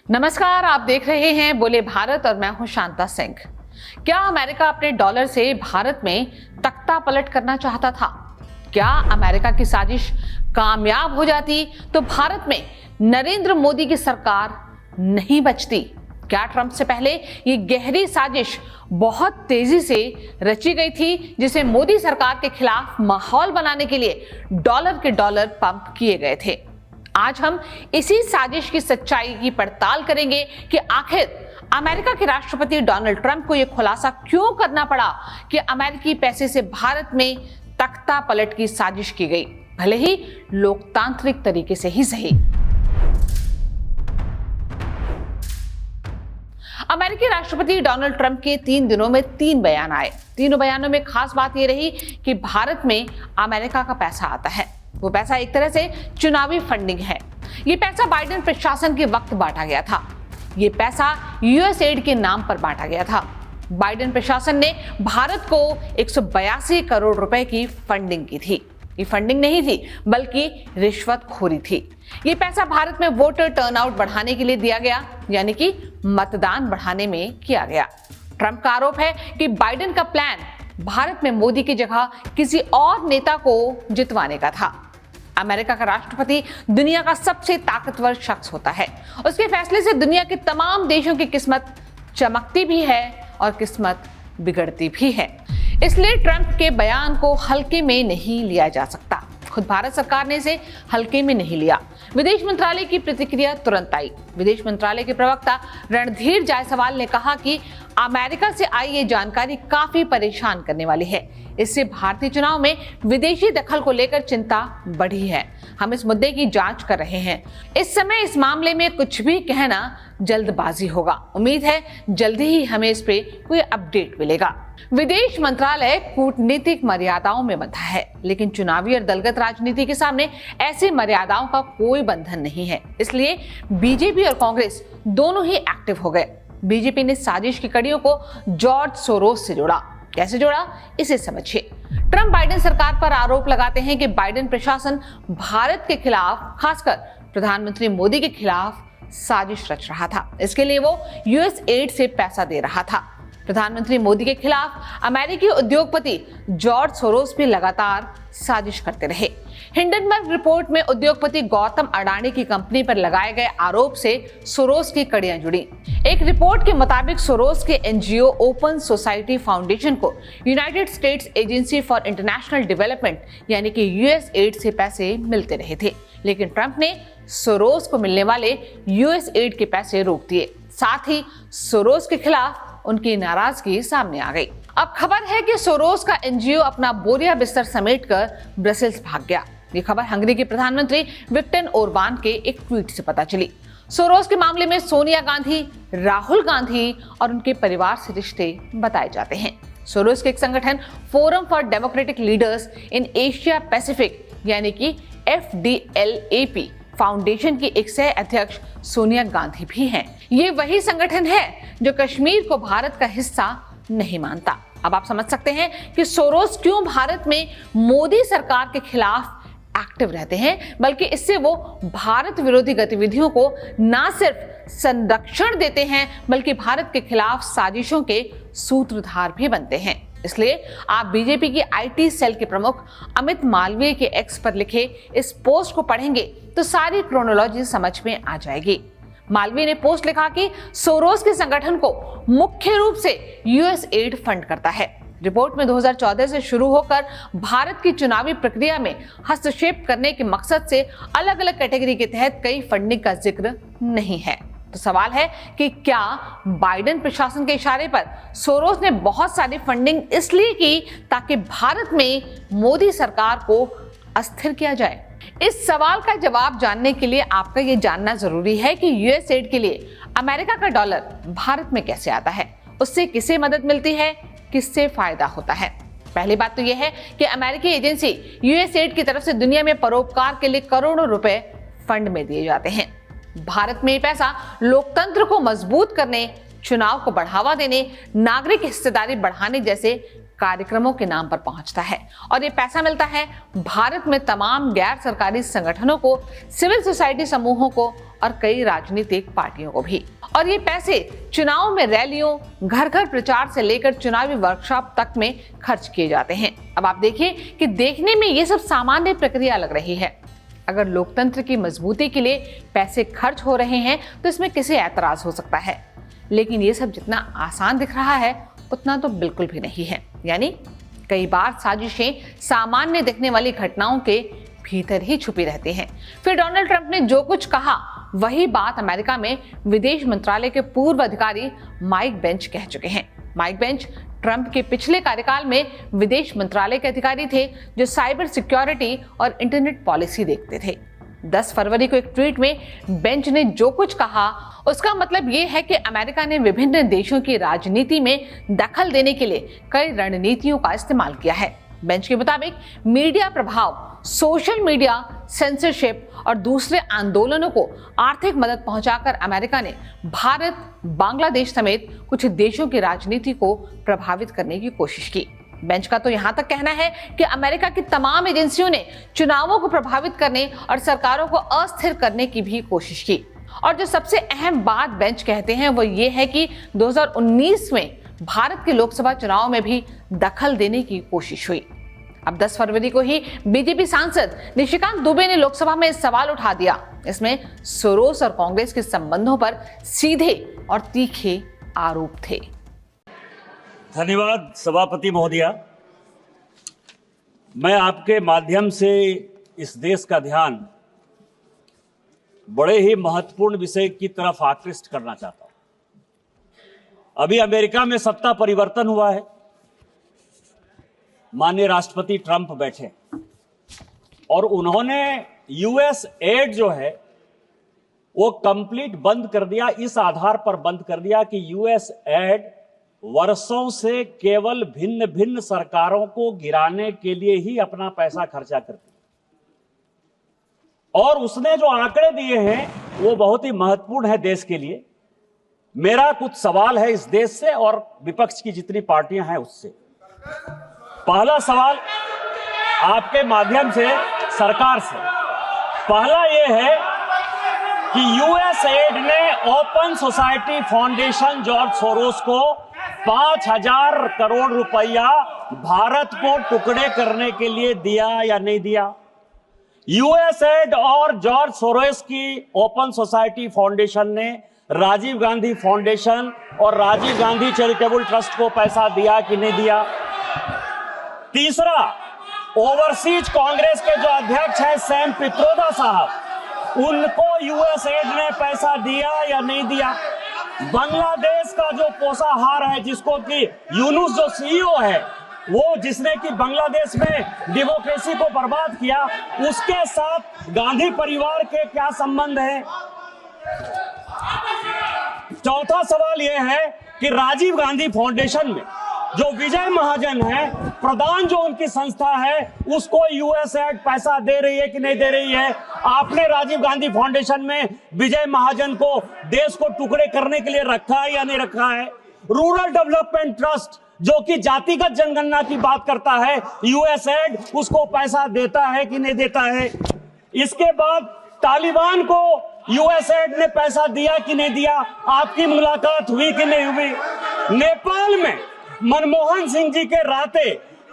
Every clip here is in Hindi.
नमस्कार, आप देख रहे हैं बोले भारत और मैं हूं शांता सिंह। क्या अमेरिका अपने डॉलर से भारत में तख्ता पलट करना चाहता था? क्या अमेरिका की साजिश कामयाब हो जाती तो भारत में नरेंद्र मोदी की सरकार नहीं बचती? क्या ट्रंप से पहले ये गहरी साजिश बहुत तेजी से रची गई थी, जिसे मोदी सरकार के खिलाफ माहौल बनाने के लिए डॉलर के डॉलर पंप किए गए थे? आज हम इसी साजिश की सच्चाई की पड़ताल करेंगे कि आखिर अमेरिका के राष्ट्रपति डोनाल्ड ट्रंप को यह खुलासा क्यों करना पड़ा कि अमेरिकी पैसे से भारत में तख्ता पलट की साजिश की गई, भले ही लोकतांत्रिक तरीके से ही सही। अमेरिकी राष्ट्रपति डोनाल्ड ट्रंप के 3 दिनों में 3 बयान आए। तीनों बयानों में खास बात यह रही कि भारत में अमेरिका का पैसा आता है। वो पैसा एक तरह से चुनावी फंडिंग है। ये पैसा बाइडेन प्रशासन के वक्त बांटा गया था। ये पैसा यूएस एड के नाम पर बांटा गया था। बाइडेन प्रशासन ने भारत को 182 करोड़ रुपए की फंडिंग की थी। ये फंडिंग नहीं थी, बल्कि रिश्वतखोरी थी। ये पैसा भारत में वोटर टर्नआउट बढ़ाने के लिए दिया गया, यानी कि मतदान बढ़ाने में किया गया। ट्रंप का आरोप है कि बाइडेन का प्लान भारत में मोदी की जगह किसी और नेता को जितवाने का था। अमेरिका का राष्ट्रपति दुनिया का सबसे ताकतवर शख्स होता है। उसके फैसले से दुनिया के तमाम देशों की किस्मत चमकती भी है और किस्मत बिगड़ती भी है। इसलिए ट्रंप के बयान को हल्के में नहीं लिया जा सकता। खुद भारत सरकार ने इसे हल्के में नहीं लिया। विदेश मंत्रालय की प्रतिक्रिया तुरंत आई। विदेश मंत्रालय के प्रवक्ता रणधीर जायसवाल ने कहा कि अमेरिका से आई ये जानकारी काफी परेशान करने वाली है। इससे भारतीय चुनाव में विदेशी दखल को लेकर चिंता बढ़ी है। हम इस मुद्दे की जांच कर रहे हैं। इस समय इस मामले में कुछ भी कहना जल्दबाजी होगा। उम्मीद है जल्दी ही हमें इस पे कोई अपडेट मिलेगा। विदेश मंत्रालय कूटनीतिक मर्यादाओं में बंधा है, लेकिन चुनावी और दलगत राजनीति के सामने ऐसी मर्यादाओं का कोई बंधन नहीं है। इसलिए बीजेपी और कांग्रेस दोनों ही एक्टिव हो गए। बीजेपी ने साजिश की कड़ियों को जॉर्ज सोरोस से जोड़ा। कैसे जोड़ा, इसे समझिए। ट्रंप बाइडेन सरकार पर आरोप लगाते हैं कि बाइडेन प्रशासन भारत के खिलाफ, खासकर प्रधानमंत्री मोदी के खिलाफ साजिश रच रहा था। इसके लिए वो यूएस एड से पैसा दे रहा था। प्रधानमंत्री मोदी के खिलाफ अमेरिकी उद्योगपति जॉर्ज सोरोस भी लगातार साजिश करते रहे। हिंडनबर्ग रिपोर्ट में उद्योगपति गौतम अडानी की कंपनी पर लगाए गए आरोप से सोरोस की कड़ियां जुड़ी। एक रिपोर्ट के मुताबिक सोरोस के एनजीओ ओपन सोसाइटी फाउंडेशन को United states agency for international development यानी कि यूएस एड से पैसे मिलते रहे थे, लेकिन ट्रंप ने सोरोस को मिलने वाले यूएस एड के पैसे रोक दिए। साथ ही सोरोस के खिलाफ उनकी नाराजगी सामने आ गई। अब खबर है कि सोरोस का एनजीओ अपना बोरिया बिस्तर समेटकर ब्रसेल्स भाग गया। ये खबर हंगरी के प्रधानमंत्री विक्टर ओरबान के एक ट्वीट से पता चली। सोरोस के मामले में सोनिया गांधी, राहुल गांधी और उनके परिवार से रिश्ते बताए जाते हैं। सोरोस के एक संगठन forum for democratic leaders in Asia Pacific यानी कि FDLAP फाउंडेशन की एक सह अध्यक्ष सोनिया गांधी भी हैं। ये वही संगठन है जो कश्मीर को भारत का हिस्सा नहीं मानता। अब आप समझ सकते हैं कि सोरोस क्यों भारत में मोदी सरकार के खिलाफ एक्टिव रहते हैं, बल्कि इससे वो भारत विरोधी गतिविधियों को न सिर्फ संरक्षण देते हैं, बल्कि भारत के खिलाफ साजिशों के सूत्रधार भी बनते हैं। इसलिए आप बीजेपी की आईटी सेल के प्रमुख अमित मालवीय के एक्स पर लिखे इस पोस्ट को पढ़ेंगे तो सारी क्रोनोलॉजी समझ में आ जाएगी। मालवीय ने पोस्ट लिखा कि सोरोस के संगठन को मुख्य रूप से यूएस एड फंड करता है। रिपोर्ट में 2014 से शुरू होकर भारत की चुनावी प्रक्रिया में हस्तक्षेप करने के मकसद से अलग अलग कैटेगरी के तहत कई फंडिंग का जिक्र नहीं है। तो सवाल है कि क्या बाइडेन प्रशासन के इशारे पर सोरोस ने बहुत सारी फंडिंग इसलिए की ताकि भारत में मोदी सरकार को अस्थिर किया जाए? इस सवाल का जवाब जानने के लिए आपका ये जानना जरूरी है कि यूएस एड के लिए अमेरिका का डॉलर भारत में कैसे आता है, उससे किसे मदद मिलती है, किससे फायदा होता है। पहली बात तो यह है कि अमेरिकी एजेंसी यूएस एड की तरफ से दुनिया में परोपकार के लिए करोड़ों रुपए फंड में दिए जाते हैं। भारत में पैसा लोकतंत्र को मजबूत करने, चुनाव को बढ़ावा देने, नागरिक हिस्सेदारी बढ़ाने जैसे कार्यक्रमों के नाम पर पहुंचता है और ये पैसा मिलता है भारत में तमाम गैर सरकारी संगठनों को, सिविल सोसाइटी समूहों को और कई राजनीतिक पार्टियों को भी। और ये पैसे चुनाव में रैलियों, घर घर प्रचार से लेकर चुनावी वर्कशॉप तक में खर्च किए जाते हैं। अब आप देखिए कि देखने में ये सब सामान्य प्रक्रिया लग रही है। अगर लोकतंत्र की मजबूती के लिए पैसे खर्च हो रहे हैं तो इसमें किसे ऐतराज हो सकता है, लेकिन ये सब जितना आसान दिख रहा है उतना तो बिल्कुल भी नहीं है। यानी कई बार साजिशें सामान्य दिखने वाली घटनाओं के भीतर ही छुपी रहती हैं। फिर डोनाल्ड ट्रंप ने जो कुछ कहा वही बात अमेरिका में विदेश मंत्रालय के पूर्व अधिकारी माइक बेंच कह चुके हैं। माइक बेंच ट्रंप के पिछले कार्यकाल में विदेश मंत्रालय के अधिकारी थे जो साइबर सिक्योरिटी और इंटरनेट पॉलिसी देखते थे। 10 फरवरी को एक ट्वीट में बेंच ने जो कुछ कहा उसका मतलब ये है कि अमेरिका ने विभिन्न देशों की राजनीति में दखल देने के लिए कई रणनीतियों का इस्तेमाल किया है। बेंच के मुताबिक मीडिया प्रभाव, सोशल मीडिया, सेंसरशिप और दूसरे आंदोलनों को आर्थिक मदद पहुंचाकर अमेरिका ने भारत, बांग्लादेश समेत कुछ देशों की राजनीति को प्रभावित करने की कोशिश की। बेंच का तो यहां तक कहना है कि अमेरिका की तमाम एजेंसियों ने चुनावों को प्रभावित करने और सरकारों को अस्थिर करने की भी कोशिश की। और जो सबसे अहम बात बेंच कहते हैं वो ये है कि 2019 में भारत के लोकसभा चुनाव में भी दखल देने की कोशिश हुई। अब 10 फरवरी को ही बीजेपी सांसद निशिकांत दुबे ने लोकसभा में सवाल उठा दिया। इसमें सोरोस और कांग्रेस के संबंधों पर सीधे और तीखे आरोप थे। धन्यवाद सभापति महोदया। मैं आपके माध्यम से इस देश का ध्यान बड़े ही महत्वपूर्ण विषय की तरफ आकृष्ट करना चाहता हूं। अभी अमेरिका में सत्ता परिवर्तन हुआ है। माननीय राष्ट्रपति ट्रंप बैठे और उन्होंने यूएस एड जो है वो कंप्लीट बंद कर दिया। इस आधार पर बंद कर दिया कि यूएस एड वर्षों से केवल भिन्न भिन्न सरकारों को गिराने के लिए ही अपना पैसा खर्चा करती है। और उसने जो आंकड़े दिए हैं वो बहुत ही महत्वपूर्ण है देश के लिए। मेरा कुछ सवाल है इस देश से और विपक्ष की जितनी पार्टियां हैं उससे। पहला सवाल आपके माध्यम से सरकार से, पहला यह है कि यूएस एड ने open society foundation George Soros को 5,000 करोड़ रुपया भारत को टुकड़े करने के लिए दिया या नहीं दिया? यूएसएड और जॉर्ज सोरोस की ओपन सोसाइटी फाउंडेशन ने राजीव गांधी फाउंडेशन और राजीव गांधी चैरिटेबल ट्रस्ट को पैसा दिया कि नहीं दिया? तीसरा, ओवरसीज कांग्रेस के जो अध्यक्ष हैं सैम पित्रोदा साहब, उनको यूएसएड ने पैसा दिया या नहीं दिया? बांग्लादेश का जो पोषाहार है जिसको कि यूनुस जो सीईओ है वो जिसने कि बांग्लादेश में डेमोक्रेसी को बर्बाद किया, उसके साथ गांधी परिवार के क्या संबंध है? चौथा सवाल यह है कि राजीव गांधी फाउंडेशन में जो विजय महाजन है, प्रधान जो उनकी संस्था है, उसको यूएसएड पैसा दे रही है कि नहीं दे रही है? आपने राजीव गांधी फाउंडेशन में विजय महाजन को देश को टुकड़े करने के लिए रखा है या नहीं रखा है? रूरल डेवलपमेंट ट्रस्ट जो कि जातिगत जनगणना की बात करता है, यूएसएड उसको पैसा देता है कि नहीं देता है? इसके बाद तालिबान को यूएसएड ने पैसा दिया कि नहीं दिया? आपकी मुलाकात हुई कि नहीं हुई? नेपाल में मनमोहन सिंह जी के राते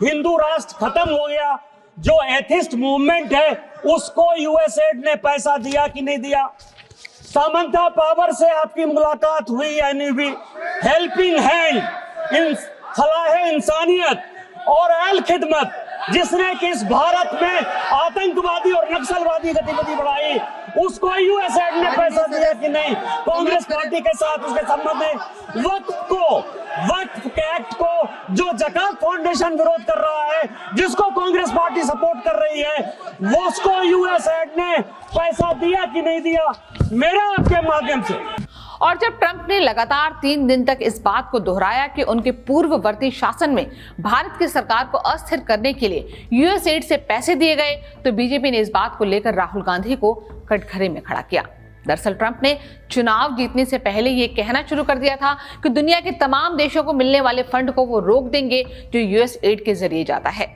हिंदू राष्ट्र खत्म हो गया, जो एथिस्ट मूवमेंट है उसको यूएसएड ने पैसा दिया कि नहीं दिया? सामंता पावर से आपकी मुलाकात हुई या नहीं हुई? हेल्पिंग हैंड, फलाह इंसानियत और अल खिदमत जिसने कि इस भारत में आतंकवादी और नक्सलवादी गतिविधि बढ़ाई, उसको यूएसएड ने पैसा दिया कि नहीं? कांग्रेस पार्टी के साथ उसके संबंध में वक्फ के एक्ट को जो जकात फाउंडेशन विरोध कर रहा है, जिसको कांग्रेस पार्टी सपोर्ट कर रही है, वो उसको यूएसएड ने पैसा दिया कि नहीं दिया? मेरा आपके माध्यम से। और जब ट्रंप ने लगातार 3 दिन तक इस बात को दोहराया कि उनके पूर्ववर्ती शासन में भारत की सरकार को अस्थिर करने के लिए यूएसएड से पैसे दिए गए, तो बीजेपी ने इस बात को लेकर राहुल गांधी को कटघरे में खड़ा किया। दरअसल ट्रंप ने चुनाव जीतने से पहले ये कहना शुरू कर दिया था कि दुनिया के तमाम देशों को मिलने वाले फंड को वो रोक देंगे जो यूएस एड के जरिए जाता है।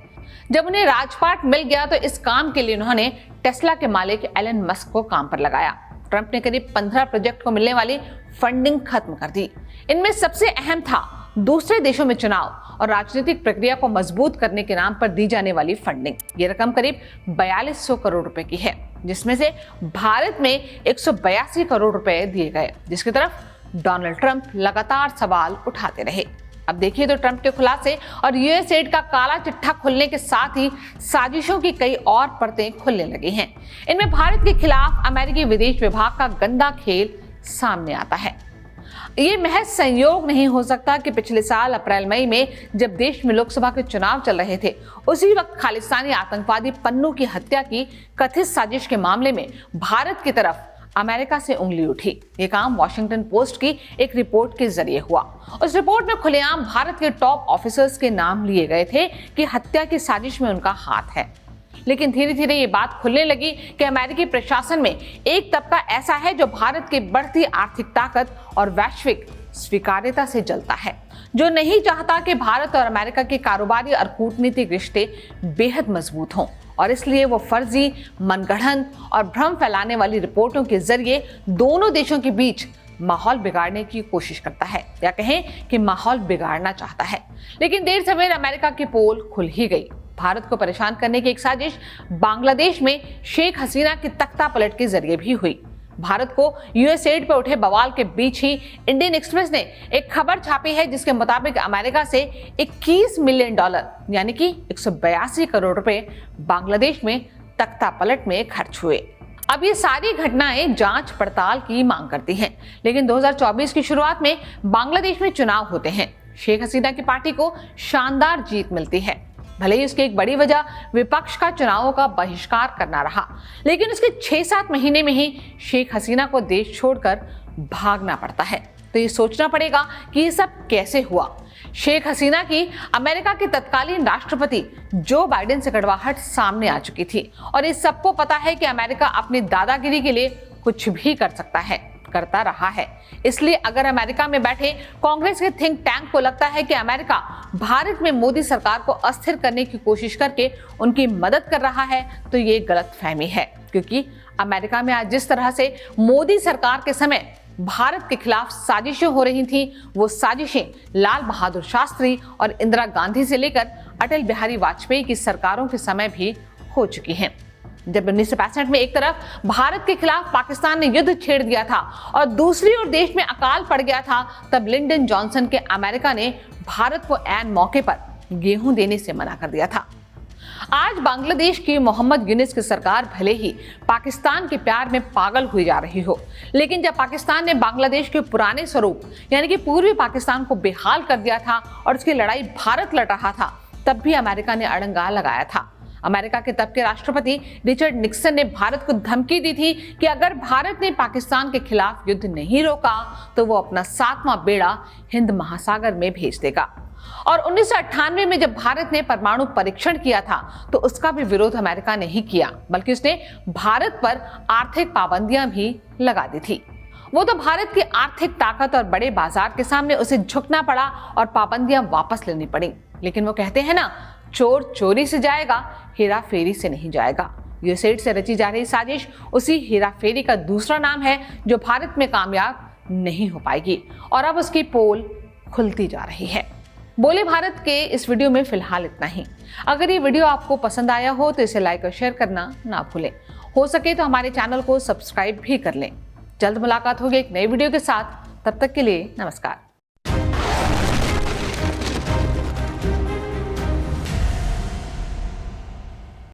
जब उन्हें राजपाट मिल गया तो इस काम के लिए उन्होंने टेस्ला के मालिक एलन मस्क को काम पर लगाया। ट्रंप ने करीब 15 प्रोजेक्ट को मिलने वाली फंडिंग खत्म कर दी। इनमें सबसे अहम था दूसरे देशों में चुनाव और राजनीतिक प्रक्रिया को मजबूत करने के नाम पर दी जाने वाली फंडिंग। ये रकम करीब 4200 करोड़ रुपए की है, जिसमें से भारत में 182 करोड़ रुपए दिए गए, जिसकी तरफ डोनाल्ड ट्रंप लगातार सवाल उठाते रहे। अब देखिए तो ट्रंप के खुलासे और यूएस एड का काला चिट्ठा खुलने के साथ ही साजिशों की कई और परतें खुलने लगी हैं। इनमें भारत के खिलाफ अमेरिकी विदेश विभाग का गंदा खेल सामने आता है। ये महज संयोग नहीं हो सकता कि पिछले साल अप्रैल मई में जब देश में लोकसभा के चुनाव चल रहे थे, उसी वक्त खालिस्तानी आतंकवादी पन्नू की हत्या की कथित साजिश के मामले में भारत की तरफ अमेरिका से उंगली उठी। ये काम वॉशिंगटन पोस्ट की एक रिपोर्ट के जरिए हुआ। उस रिपोर्ट में खुलेआम भारत के टॉप ऑफिसर्स के नाम लिए गए थे कि हत्या की साजिश में उनका हाथ है। लेकिन धीरे धीरे ये बात खुलने लगी कि अमेरिकी प्रशासन में एक तबका ऐसा है जो भारत की बढ़ती आर्थिक ताकत और वैश्विक स्वीकार्यता से जलता है, जो नहीं चाहता कि भारत और अमेरिका के कारोबारी और कूटनीतिक रिश्ते बेहद मजबूत हों, और इसलिए वो फर्जी, मनगढ़ंत और भ्रम फैलाने वाली रिपोर्टों के जरिए दोनों देशों के बीच माहौल बिगाड़ने की कोशिश करता है, या कहें कि माहौल बिगाड़ना चाहता है। लेकिन देर सवेर अमेरिका की पोल खुल ही गई। भारत को परेशान करने की एक साजिश बांग्लादेश में शेख हसीना की तख्ता पलट के जरिए भी हुई। भारत को यूएस एड पर उठे बवाल के बीच ही इंडियन एक्सप्रेस ने एक खबर छापी है जिसके मुताबिक अमेरिका से $21 मिलियन यानी कि 182 करोड़ रुपए बांग्लादेश में तख्ता पलट में खर्च हुए। अब ये सारी घटनाएं जांच पड़ताल की मांग करती हैं, लेकिन 2024 की शुरुआत में बांग्लादेश में चुनाव होते हैं। शेख हसीना की पार्टी को शानदार जीत मिलती है। भले ही उसकी एक बड़ी वजह विपक्ष का चुनावों का बहिष्कार करना रहा, लेकिन उसके 6-7 महीने में ही शेख हसीना को देश छोड़कर भागना पड़ता है। तो ये सोचना पड़ेगा कि ये सब कैसे हुआ। शेख हसीना की अमेरिका के तत्कालीन राष्ट्रपति जो बाइडेन से कड़वाहट सामने आ चुकी थी, और इस सबको पता है कि अमेरिका अपनी दादागिरी के लिए कुछ भी कर सकता है, करता रहा है। इसलिए अगर अमेरिका में बैठे कांग्रेस के थिंक टैंक को लगता है कि अमेरिका भारत में मोदी सरकार को अस्थिर करने की कोशिश करके उनकी मदद कर रहा है, तो ये गलतफहमी है, क्योंकि अमेरिका में आज जिस तरह से मोदी सरकार के समय भारत के खिलाफ साजिशें हो रही थी, वो साजिशें लाल बहादुर शास्त्री और इंदिरा गांधी से लेकर अटल बिहारी वाजपेयी की सरकारों के समय भी हो चुकी हैं। जब 1965 में एक तरफ भारत के खिलाफ पाकिस्तान ने युद्ध छेड़ दिया था और दूसरी ओर देश में अकाल पड़ गया था, तब लिंडन जॉनसन के अमेरिका ने भारत को ऐन मौके पर गेहूं देने से मना कर दिया था। आज बांग्लादेश की मोहम्मद यूनिस की सरकार भले ही पाकिस्तान के प्यार में पागल हुई जा रही हो, लेकिन जब पाकिस्तान ने बांग्लादेश के पुराने स्वरूप यानी कि पूर्वी पाकिस्तान को बेहाल कर दिया था और उसकी लड़ाई भारत लड़ रहा था, तब भी अमेरिका ने अड़ंगा लगाया था। अमेरिका के तब के राष्ट्रपति रिचर्ड निक्सन ने भारत को धमकी दी थी कि अगर भारत ने पाकिस्तान के खिलाफ युद्ध नहीं रोका तो वो अपना 7वां बेड़ा हिंद महासागर में भेज देगा। और 1998 में जब भारत ने परमाणु परीक्षण किया था तो उसका भी विरोध अमेरिका ने ही किया, बल्कि उसने भारत पर आर्थिक पाबंदियां भी लगा दी थी। वो तो भारत की आर्थिक ताकत और बड़े बाजार के सामने उसे झुकना पड़ा और पाबंदियां वापस लेनी पड़ी। लेकिन वो कहते हैं ना, चोर चोरी से जाएगा, हेरा फेरी से नहीं जाएगा। यूएस एड से रची जा रही साजिश उसी हेरा फेरी का दूसरा नाम है जो भारत में कामयाब नहीं हो पाएगी, और अब उसकी पोल खुलती जा रही है। बोले भारत के इस वीडियो में फिलहाल इतना ही। अगर ये वीडियो आपको पसंद आया हो तो इसे लाइक और शेयर करना ना भूलें। हो सके तो हमारे चैनल को सब्सक्राइब भी कर लें। जल्द मुलाकात होगी एक नई वीडियो के साथ। तब तक के लिए नमस्कार।